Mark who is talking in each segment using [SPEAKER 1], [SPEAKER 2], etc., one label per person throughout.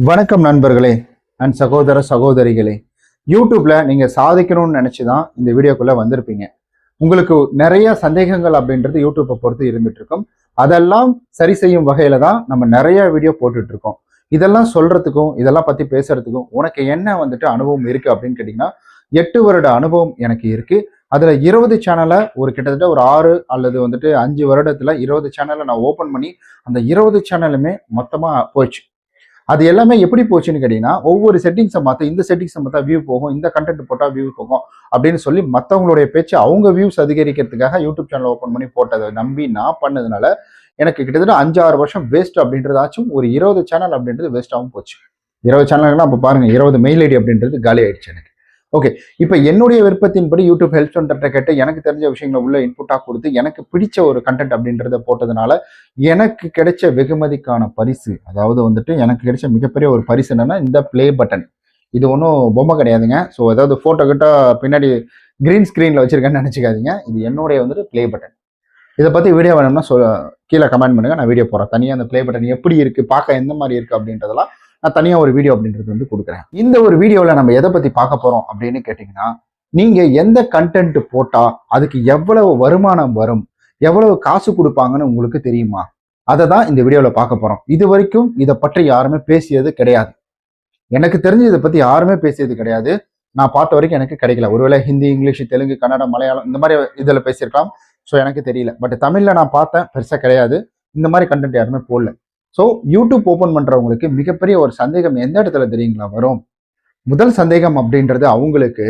[SPEAKER 1] வணக்கம் நண்பர்களே அண்ட் சகோதர சகோதரிகளே. யூடியூப்ல நீங்க சாதிக்கணும்னு நினைச்சுதான் இந்த வீடியோக்குள்ள வந்திருப்பீங்க. உங்களுக்கு நிறைய சந்தேகங்கள் அப்படின்றது யூடியூப்பை பொறுத்து இருந்துட்டு இருக்கும். அதெல்லாம் சரி செய்யும் வகையில தான் நம்ம நிறைய வீடியோ போட்டுட்டு இருக்கோம். இதெல்லாம் சொல்றதுக்கும் இதெல்லாம் பத்தி பேசுறதுக்கும் உனக்கு என்ன அனுபவம் இருக்கு அப்படின்னு கேட்டீங்கன்னா, 8 வருட அனுபவம் எனக்கு இருக்கு. அதுல 20 சேனலை ஒரு கிட்டத்தட்ட ஒரு 6 அல்லது 5 வருடத்துல 20 சேனலை நான் ஓபன் பண்ணி அந்த 20 சேனலுமே மொத்தமா போச்சு. அது எல்லாமே எப்படி போச்சுன்னு கேட்டீங்கன்னா, ஒவ்வொரு செட்டிங்ஸை மாற்ற இந்த செட்டிங்ஸை மாற்றா வியூ போகும், இந்த கண்டென்ட் போட்டால் வியூ போகும் அப்படின்னு சொல்லி மற்றவங்களுடைய பேச்சு அவங்க வியூஸ் அதிகரிக்கிறதுக்காக யூடியூப் சேனல் ஓப்பன் பண்ணி போட்டதை நம்பி நான் பண்ணதுனால எனக்கு கிட்டத்தட்ட 5-6 வருஷம் வேஸ்ட் அப்படின்றதாச்சும் ஒரு 20 சேனல் அப்படின்றது வேஸ்டாகவும் போச்சு. 20 சேனல்கள்லாம் அப்போ பாருங்க, 20 மெயில் ஐடி அப்படின்றது காலி ஆயிடுச்சு எனக்கு. ஓகே, இப்போ என்னுடைய விருப்பத்தின்படி யூடியூப் ஹெல்ப் சென்டர்கிட்ட கேட்டு எனக்கு தெரிஞ்ச விஷயங்களை உள்ள இன்புட்டாக கொடுத்து எனக்கு பிடிச்ச ஒரு கண்டென்ட் அப்படின்றத போட்டதுனால எனக்கு கிடைச்ச வெகுமதிக்கான பரிசு, அதாவது எனக்கு கிடைச்ச மிகப்பெரிய ஒரு பரிசு என்னன்னா இந்த பிளே பட்டன். இது ஒன்றும் பொம்மை கிடையாதுங்க. ஸோ ஏதாவது ஃபோட்டோ கிட்ட பின்னாடி கிரீன் ஸ்க்ரீனில் வச்சிருக்கேன்னு நினச்சிக்காதீங்க. இது என்னுடைய பிளே பட்டன். இதை பற்றி வீடியோ வேணும்னா கீழே கமெண்ட் பண்ணுங்க, நான் வீடியோ போடுறேன். தனியாக அந்த பிளே பட்டன் எப்படி இருக்கு, பார்க்க எந்த மாதிரி இருக்கு அப்படின்றதெல்லாம் நான் தனியாக ஒரு வீடியோ அப்படின்றது கொடுக்குறேன். இந்த ஒரு வீடியோவில் நம்ம எதை பற்றி பார்க்க போறோம் அப்படின்னு கேட்டிங்கன்னா, நீங்க எந்த கண்டென்ட் போட்டா அதுக்கு எவ்வளவு வருமானம் வரும், எவ்வளவு காசு கொடுப்பாங்கன்னு உங்களுக்கு தெரியுமா? அதை தான் இந்த வீடியோவில் பார்க்க போறோம். இது வரைக்கும் இதை பற்றி யாருமே பேசியது கிடையாது. எனக்கு தெரிஞ்சு இதை பத்தி யாருமே பேசியது கிடையாது. நான் பார்த்த வரைக்கும் எனக்கு கிடைக்கல. ஒருவேளை ஹிந்தி, இங்கிலீஷ், தெலுங்கு, கன்னடம், மலையாளம் இந்த மாதிரி இதில் பேசியிருக்கலாம். ஸோ எனக்கு தெரியல. பட் தமிழ்ல நான் பார்த்தேன், பெருசாக கிடையாது. இந்த மாதிரி கண்டென்ட் யாருமே போடல. ஸோ யூடியூப் ஓப்பன் பண்றவங்களுக்கு மிகப்பெரிய ஒரு சந்தேகம் எந்த இடத்துல தெரியுங்களா வரும்? முதல் சந்தேகம் அப்படின்றது அவங்களுக்கு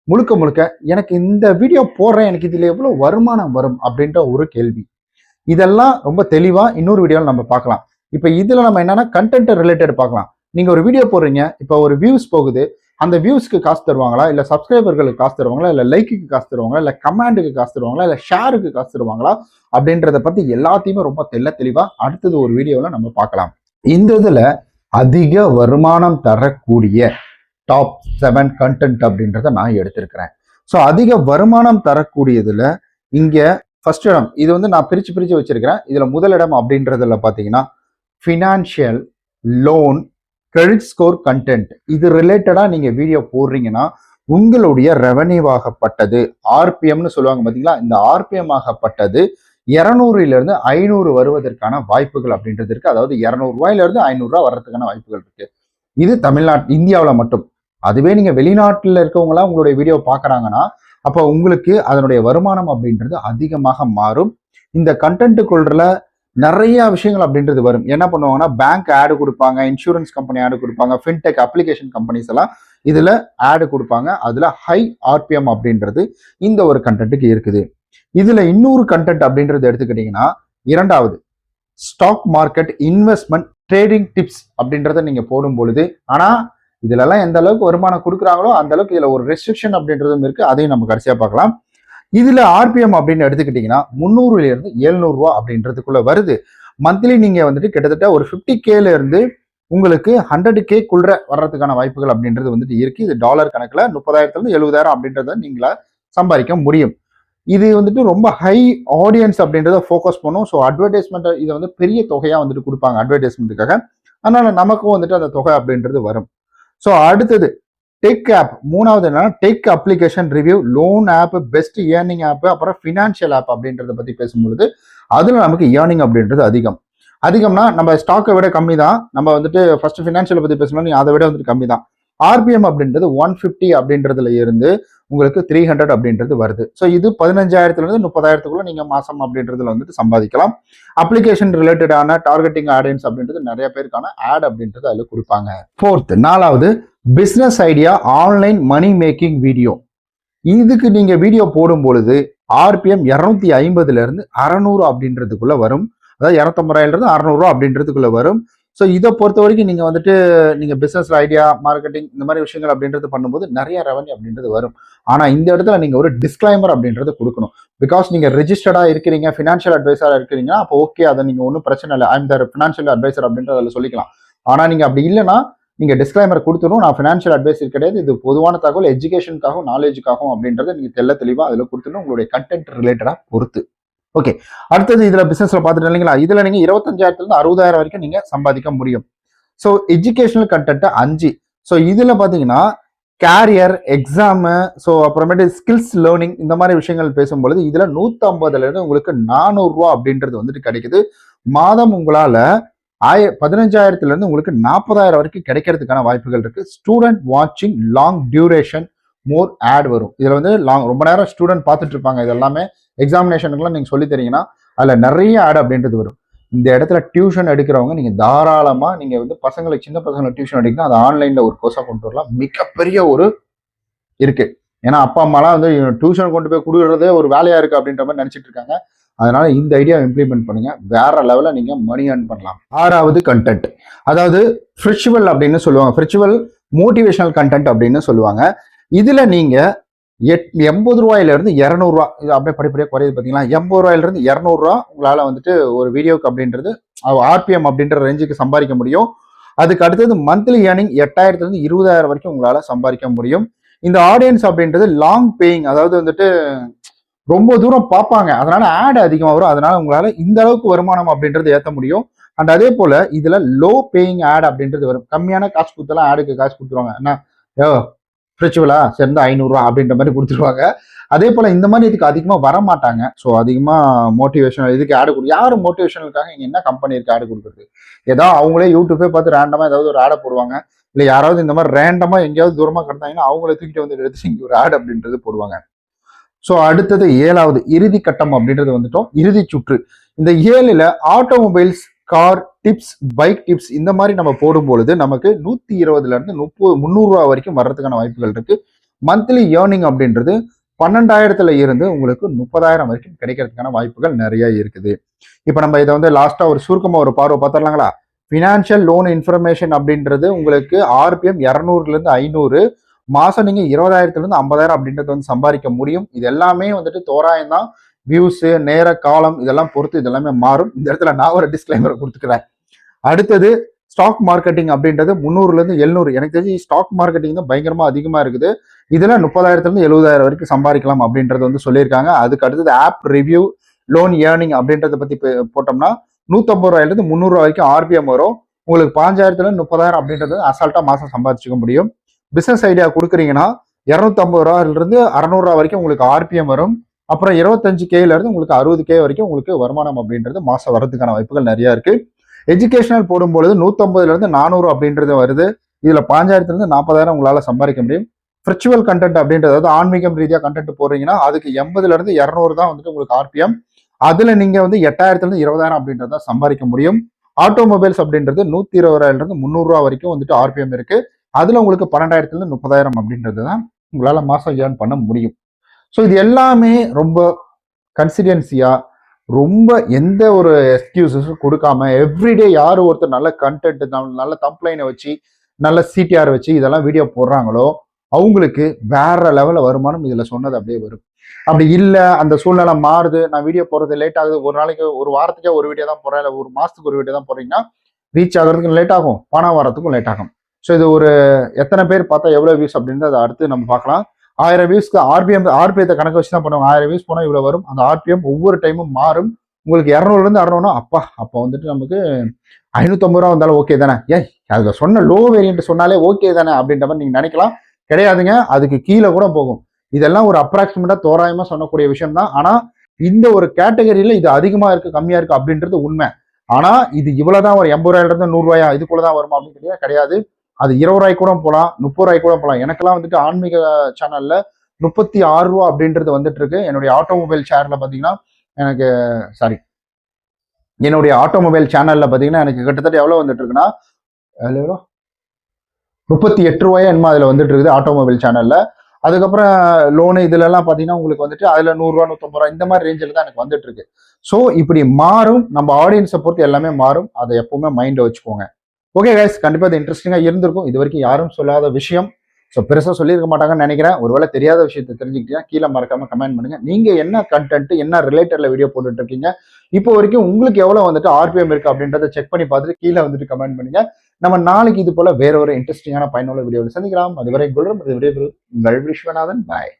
[SPEAKER 1] முழுக்க முழுக்க எனக்கு இந்த வீடியோ போடுறேன், எனக்கு இதுல எவ்வளவு வருமானம் வரும் அப்படின்ற ஒரு கேள்வி. இதெல்லாம் ரொம்ப தெளிவா இன்னொரு வீடியோவில் நம்ம பார்க்கலாம். இப்போ இதுல நம்ம என்னன்னா கண்டென்ட் ரிலேட்டட் பார்க்கலாம். நீங்க ஒரு வீடியோ போடுறீங்க, இப்போ ஒரு வியூஸ் போகுது, அந்த வியூஸ்க்கு காசு தருவாங்களா, இல்ல சப்ஸ்கிரைபர்களுக்கு காசு தருவாங்களா, இல்ல லைக்குக்கு காசு தருவாங்களா, இல்ல கமெண்ட்டுக்கு காசு தருவாங்களா, இல்ல ஷேருக்கு காசு தருவாங்களா அப்படின்றத பத்தி எல்லாத்தையுமே ரொம்ப தெளிவா அடுத்தது ஒரு வீடியோல நம்ம பார்க்கலாம். இந்த இதுல அதிக வருமானம் தரக்கூடிய டாப் 7 கண்டென்ட் அப்படின்றத நான் எடுத்திருக்கிறேன். ஸோ அதிக வருமானம் தரக்கூடியதுல இங்க ஃபர்ஸ்ட் இடம், இது நான் பிரிச்சு வச்சிருக்கிறேன். இதுல முதலிடம் அப்படின்றதுல பாத்தீங்கன்னா financial, loan, credit score content. இது ரிலேட்டடா நீங்க வீடியோ போடுறீங்கன்னா உங்களுடைய ரெவன்யூ ஆகப்பட்டது, ஆர்பிஎம்னு சொல்லுவாங்க பாத்தீங்களா, இந்த ஆர்பிஎம் ஆகப்பட்டது 200 500 வருவதற்கான வாய்ப்புகள் அப்படின்றது இருக்கு. அதாவது 200 ரூபாயில இருந்து 500 ரூபாய் வர்றதுக்கான வாய்ப்புகள் இருக்கு. இது தமிழ்நாட்டு, இந்தியாவில் மட்டும். அதுவே நீங்க வெளிநாட்டில் இருக்கவங்களாம் உங்களுடைய வீடியோ பாக்குறாங்கன்னா அப்போ உங்களுக்கு அதனுடைய வருமானம் அப்படின்றது அதிகமாக மாறும். இந்த கண்டென்ட்டுக்குள்ள நிறைய விஷயங்கள் அப்படின்றது வரும். என்ன பண்ணுவாங்கன்னா பேங்க் ஆடு கொடுப்பாங்க, இன்சூரன்ஸ் கம்பெனி ஆடு கொடுப்பாங்க, ஃபின்டெக் அப்ளிகேஷன் கம்பெனிஸ் எல்லாம் இதுல ஆடு கொடுப்பாங்க. அதுல ஹை ஆர்பிஎம் அப்படின்றது இந்த ஒரு கண்டென்ட்டுக்கு இருக்குது. இதுல இன்னொரு கண்டென்ட் அப்படின்றது எடுத்துக்கிட்டீங்கன்னா, இரண்டாவது stock market investment trading tips அப்படின்றத நீங்க போடும் பொழுது, ஆனா இதுல எல்லாம் எந்த அளவுக்கு வருமானம் கொடுக்குறாங்களோ அந்த அளவுக்கு இதுல ஒரு ரெஸ்ட்ரிக்ஷன் அப்படின்றதும் இருக்கு. அதையும் நம்ம கடைசியா பார்க்கலாம். இதுல ஆர்பிஎம் அப்படின்னு எடுத்துக்கிட்டீங்கன்னா 300 இருந்து 700 ரூபா அப்படின்றதுக்குள்ள வருது. மந்த்லி நீங்க கிட்டத்தட்ட ஒரு 50K இருந்து உங்களுக்கு 100K வர்றதுக்கான வாய்ப்புகள் அப்படின்றது இருக்கு. இது டாலர் கணக்குல 30,000 இருந்து 70,000 அப்படின்றத நீங்களா சம்பாதிக்க முடியும். இது ரொம்ப ஹை ஆடியன்ஸ் அப்படின்றத ஃபோக்கஸ் பண்ணும். ஸோ அட்வர்டைஸ்மெண்ட் இதை பெரிய தொகையா கொடுப்பாங்க அட்வர்டைஸ்மெண்ட்டுக்காக. அதனால நமக்கும் அந்த தொகை அப்படின்றது வரும். ஸோ அடுத்தது டெக் ஆப். மூணாவது என்னன்னா tech application review, loan app, best earning app, அப்புறம் ஃபினான்ஷியல் ஆப் அப்படின்றத பத்தி பேசும்பொழுது அதுல நமக்கு ஏர்னிங் அப்படின்றது அதிகம்னா நம்ம ஸ்டாக்கை விட கம்மி தான். நம்ம ஃபர்ஸ்ட் ஃபினான்ஷியலை பத்தி பேசணும், அதை விட கம்மி தான். ஆர்பிஎம் அப்படின்றது 150 அப்படின்றதுல இருந்து உங்களுக்கு 300 அப்படின்றது வருது. ஸோ இது 15,000 இருந்து 30,000 நீங்க மாசம் அப்படின்றதுல சம்பாதிக்கலாம். அப்ளிகேஷன் ரிலேட்டடான டார்கெட்டிங் ஆடியன்ஸ் அப்படின்றது நிறைய பேருக்கான ஆட் அப்படின்றது அதுல கொடுப்பாங்க. ஃபோர்த், நாலாவது business idea online money making video. இதுக்கு நீங்க வீடியோ போடும் பொழுது ஆர்பிஎம் 250 இருந்து 600 அப்படின்றதுக்குள்ள வரும். அதாவது 250 இருந்து 600 ரூபா அப்படின்றதுக்குள்ள வரும். ஸோ இதை பொறுத்த வரைக்கும் நீங்க பிசினஸ் ஐடியா, மார்க்கெட்டிங் இந்த மாதிரி விஷயங்கள் அப்படின்றது பண்ணும்போது நிறைய ரெவன்யூ அப்படின்றது வரும். ஆனா இந்த இடத்துல நீங்க ஒரு டிஸ்க்ளைமர் அப்படின்றது கொடுக்கணும். பிகாஸ் நீங்க ரெஜிஸ்டர்டா இருக்கிறீங்க, ஃபினான்ஷியல் அட்வைசரா இருக்கிறீங்க, அப்போ ஓகே, அதை நீங்க ஒன்றும் பிரச்சனை இல்லை, I am the financial advisor அப்படின்றத சொல்லிக்கலாம். ஆனா நீங்க அப்படி இல்லைன்னா நீங்க டிஸ்க்ளைமர் கொடுத்துடும், நான் ஃபினான்ஷியல் அட்வைசர் கிடையாது, இது பொதுவான தகவல், எஜுகேஷனுக்காகவும் நாலேஜுக்காகவும் அப்படின்றத நீங்க தெளிவா அதுல கொடுத்துடும், உங்களுடைய கண்டென்ட் ரிலேட்டடா பொறுத்து. ஓகே, அடுத்தது இதுல பிசினஸ்ல பாத்துட்டு இல்லைங்களா, இதுல நீங்க 25,000 இருந்து 60,000 வரைக்கும் நீங்க சம்பாதிக்க முடியும். So educational content 5. ஸோ இதுல பாத்தீங்கன்னா கேரியர், எக்ஸாமு, ஸோ அப்புறமேட்டு ஸ்கில்ஸ் லேர்னிங் இந்த மாதிரி விஷயங்கள் பேசும்பொழுது இதுல 150 இருந்து உங்களுக்கு 400 ரூபா அப்படின்றது வந்துட்டு கிடைக்குது. மாதம் உங்களால 15,000 இருந்து உங்களுக்கு 40,000 வரைக்கும் கிடைக்கிறதுக்கான வாய்ப்புகள் இருக்கு. ஸ்டூடெண்ட் வாட்சிங் லாங் டியூரேஷன் மோர் ஆட் வரும். இதுல வந்து ரொம்ப நேரம் ஸ்டூடெண்ட் பார்த்துட்டு இருப்பாங்க. இது எல்லாமே எக்ஸாமினேஷனுக்குலாம் நீங்க சொல்லி தரீங்கன்னா அதுல நிறைய ஆட் அப்படின்றது வரும். இந்த இடத்துல டியூஷன் எடுக்கிறவங்க நீங்க தாராளமா நீங்க வந்து பசங்களுக்கு, சின்ன பசங்களுக்கு டியூஷன் எடுக்கணும். அதை ஆன்லைன்ல ஒரு கோர்ஸா கொண்டு வரலாம். மிகப்பெரிய ஒரு இருக்கு. ஏன்னா அப்பா அம்மாலாம் வந்து டியூஷன் கொண்டு போய் கொடுக்குறதே ஒரு வேலையா இருக்கு அப்படின்ற மாதிரி நினைச்சிட்டு இருக்காங்க. அதனால இந்த ஐடியா இம்ப்ளிமெண்ட் பண்ணுங்க. வேற லெவல்ல நீங்க மணி ஏர்ன் பண்ணலாம். 6வது கண்டென்ட், அதாவது ஃப்ரிச்சுவல் அப்படின்னு சொல்லுவாங்க. ஃப்ரிச்சுவல் மோட்டிவேஷனல் கண்டென்ட் அப்படின்னு சொல்லுவாங்க. இதுல நீங்க 80 ரூபாயிலிருந்து 200 ரூபா, இது அப்படியே படிப்படியாக குறையுது பார்த்தீங்களா. 80 ரூபாயிலிருந்து 200 ரூபா உங்களால் வந்துட்டு ஒரு வீடியோக்கு அப்படின்றது ஆர்பிஎம் அப்படின்ற ரேஞ்சுக்கு சம்பாதிக்க முடியும். அதுக்கு அடுத்தது மந்த்லி ஏர்னிங் 8,000 இருந்து 20,000 வரைக்கும் உங்களால சம்பாதிக்க முடியும். இந்த ஆடியன்ஸ் அப்படின்றது லாங் பேயிங், அதாவது வந்துட்டு ரொம்ப தூரம் பார்ப்பாங்க, அதனால ஆட் அதிகமாக வரும். அதனால உங்களால இந்த அளவுக்கு வருமானம் அப்படின்றது ஏற்ற முடியும். அண்ட் அதே போல இதுல லோ பேயிங் ஆட் அப்படின்றது வரும். கம்மியான காசு கொடுத்தலாம் ஆடுக்கு காசு கொடுத்துருவாங்க. என்ன ஸ்பிரிச்சுவலா சேர்ந்து 500 ரூபா அப்படின்ற மாதிரி கொடுத்துருவாங்க. அதே போல இந்த மாதிரி இதுக்கு அதிகமா வர மாட்டாங்க. ஸோ அதிகமா மோட்டிவேஷனல் இதுக்கு ஆடு கொடு, யாரும் மோட்டிவேஷனலுக்காக இங்க என்ன கம்பெனி இருக்கு ஆடு கொடுக்குறது? ஏதோ அவங்களே யூடியூப்பே பார்த்து ரேண்டமா ஏதாவது ஒரு ஆடை போடுவாங்க. இல்லை யாராவது இந்த மாதிரி ரேண்டமா எங்கேயாவது தூரமா கிடந்தாங்கன்னா அவங்கள தூக்கிட்டு வந்து எடுத்து இங்க ஒரு ஆடு அப்படின்றது போடுவாங்க. ஸோ அடுத்தது 7வது இறுதி கட்டம் அப்படின்றது வந்துட்டோம். இறுதி சுற்று. இந்த 7ல automobiles, car tips, bike tips இந்த மாதிரி நம்ம போடும்பொழுது நமக்கு 120 இருந்து 300 ரூபா வரைக்கும் வர்றதுக்கான வாய்ப்புகள் இருக்கு. மந்த்லி ஏர்னிங் அப்படின்றது 12,000 இருந்து உங்களுக்கு 30,000 வரைக்கும் கிடைக்கிறதுக்கான வாய்ப்புகள் நிறைய இருக்குது. இப்போ நம்ம இதை வந்து லாஸ்டா ஒரு சுருக்கமா ஒரு பார்வை பார்த்துடலாங்களா. ஃபினான்ஷியல் லோன் இன்ஃபர்மேஷன் அப்படின்றது உங்களுக்கு ஆர்பிஎம் 200 இருந்து 500, மாசம் நீங்க 20,000 இருந்து 50,000 அப்படின்றது வந்து சம்பாதிக்க முடியும். இது எல்லாமே வந்துட்டு தோராயம் தான். வியூஸ், நேர காலம் இதெல்லாம் பொறுத்து இதெல்லாமே மாறும். இந்த இடத்துல நான் ஒரு டிஸ்க்ளைமர் கொடுத்துக்கிறேன். அடுத்தது ஸ்டாக் மார்க்கெட்டிங் அப்படின்றது 300 இருந்து 700. எனக்கு தெரிஞ்சு ஸ்டாக் மார்க்கெட்டிங் தான் பயங்கரமா அதிகமா இருக்குது. இதுல 30,000 இருந்து 70,000 வரைக்கும் சம்பாதிக்கலாம் அப்படின்றது வந்து சொல்லியிருக்காங்க. அதுக்கு அடுத்தது ஆப் ரிவ்யூ, லோன் ஏர்னிங் அப்படின்றத பத்தி போட்டோம்னா 150 ரூபாயிலிருந்து 300 ரூபாய் வரைக்கும் ஆர்பிஎம் வரும். உங்களுக்கு 5,000 இருந்து 30,000 அப்படின்றது அசால்ட்டா மாசம் சம்பாதிச்சுக்க முடியும். பிசினஸ் ஐடியா கொடுக்குறீங்கன்னா 250 ரூபாயிலிருந்து 600 ரூபாய் வரைக்கும் உங்களுக்கு ஆர்பிஎம் வரும். அப்புறம் 25K இருந்து உங்களுக்கு 60K வரைக்கும் உங்களுக்கு வருமானம் அப்படின்றது மாசம் வரதுக்கான வாய்ப்புகள் நிறைய இருக்கு. எஜுகேஷனல் போடும்பொழுது 150 இருந்து 400 அப்படின்றது வருது. இதுல 5,000 இருந்து 40,000 உங்களால சம்பாதிக்க முடியும். விர்ச்சுவல் கண்டென்ட் அப்படின்றது, அதாவது ஆன்மீகம் ரீதியா கண்டென்ட் போடுறீங்கன்னா அதுக்கு 80 இருந்து 200 தான் வந்துட்டு உங்களுக்கு ஆர்பிஎம். அதுல நீங்க வந்து 8,000 இருந்து 20,000 அப்படின்றத சம்பாதிக்க முடியும். ஆட்டோமொபைல்ஸ் அப்படின்றது 120 இருந்து 300 ரூபா வரைக்கும் வந்துட்டு ஆர்பிஎம் இருக்கு. அதுல உங்களுக்கு 12,000 இருந்து 30,000 அப்படின்றது தான் உங்களால மாசம் ஏர்ன் பண்ண முடியும். ஸோ இது எல்லாமே ரொம்ப கன்சிடென்சியா, ரொம்ப எந்த ஒரு எக்ஸ்கியூசஸும் கொடுக்காம எவ்ரிடே யார் ஒருத்தர் நல்ல கண்டென்ட், நல்ல தம்ப்ளைனை வச்சு, நல்ல சிடிஆர் வச்சு இதெல்லாம் வீடியோ போடுறாங்களோ அவங்களுக்கு வேற லெவலில் வருமானம் இதுல சொன்னது அப்படியே வரும். அப்படி இல்லை, அந்த சூழ்நிலை மாறுது, நான் வீடியோ போடுறது லேட் ஆகுது, ஒரு நாளைக்கு ஒரு வாரத்துக்கே ஒரு வீடியோ தான் போடுறேன், இல்லை ஒரு மாசத்துக்கு ஒரு வீடியோ தான் போடுறீங்கன்னா ரீச் ஆகிறதுக்கும் லேட் ஆகும், பணம் வரத்துக்கும் லேட் ஆகும். ஸோ இது ஒரு எத்தனை பேர் பார்த்தா எவ்வளோ வியூஸ் அப்படின்றது அதை அடுத்து நம்ம பார்க்கலாம். 1000 வியூஸ்க்கு ஆர்பிஎத்தை கணக்கு வச்சு தான் பண்ணுவாங்க. 1000 வியூஸ் போனால் இவ்வளோ வரும். அந்த ஆர்பிஎம் ஒவ்வொரு டைமும் மாறும். உங்களுக்கு 200 இருந்து 600 அப்போ வந்துட்டு நமக்கு 550 ரூபா வந்தாலும் ஓகே தானே, அதில் சொன்ன லோ வேரியன்ட் சொன்னாலே ஓகே தானே அப்படின்ற மாதிரி நீங்க நினைக்கலாம். கிடையாதுங்க, அதுக்கு கீழே கூட போகும். இதெல்லாம் ஒரு அப்ராக்சிமேட்டா தோராயமா சொல்லக்கூடிய விஷயம் தான். ஆனா இந்த ஒரு கேட்டகரியில இது அதிகமா இருக்கு கம்மியா இருக்கு அப்படின்றது உண்மை. ஆனா இது இவ்வளவுதான், ஒரு 80 ரூபாயில இருந்து 100 ரூபாயா இதுக்குள்ளதான் வருமா அப்படின்னு கிடையாது. அது 20 ரூபாய்க்கு கூட போகலாம், 30 ரூபாய்க்கு கூட போகலாம். எனக்கெல்லாம் வந்துட்டு ஆன்மீக சேனல்ல 36 ரூபா அப்படின்றது வந்துட்டு இருக்கு. என்னுடைய ஆட்டோமொபைல் ஷேர்ல பாத்தீங்கன்னா எனக்கு என்னுடைய ஆட்டோமொபைல் சேனல்ல பாத்தீங்கன்னா எனக்கு கிட்டத்தட்ட எவ்வளவு வந்துட்டு இருக்குன்னா 38 ரூபாயா என்னமா அதுல வந்துட்டு இருக்குது ஆட்டோமொபைல் சேனல்ல. அதுக்கப்புறம் லோனு இதுல எல்லாம் பாத்தீங்கன்னா உங்களுக்கு வந்துட்டு அதுல 100 ரூபா 150 ரூபா இந்த மாதிரி ரேஞ்சில் தான் எனக்கு வந்துட்டு இருக்கு. ஸோ இப்படி மாறும், நம்ம ஆடியன்ஸை பொறுத்து எல்லாமே மாறும். அதை எப்பவுமே மைண்ட்ல வச்சுக்கோங்க. ஓகே கைஸ், கண்டிப்பா இது இன்ட்ரெஸ்டிங்கா இருந்திருக்கும். இது வரைக்கும் யாரும் சொல்லாத விஷயம். ஸோ பெருசா சொல்லியிருக்க மாட்டாங்கன்னு நினைக்கிறேன். ஒருவேளை தெரியாத விஷயத்தை தெரிஞ்சுக்கிட்டீங்கன்னா கீழே மறக்காம கமெண்ட் பண்ணுங்க. நீங்க என்ன கண்டென்ட், என்ன ரிலேட்டட்ல வீடியோ போட்டுட்டு இருக்கீங்க, இப்போ வரைக்கும் உங்களுக்கு எவ்வளவு வந்துட்டு ஆர்பிஎம் இருக்கு அப்படின்றத செக் பண்ணி பார்த்துட்டு கீழே வந்துட்டு கமெண்ட் பண்ணுங்க. நம்ம நாளைக்கு இது போல வேற ஒரு இன்ட்ரெஸ்டிங்கான பயனுள்ள வீடியோவில் சந்திக்கலாம். அதுவரை உங்கள் விஸ்வநாதன். பாய்.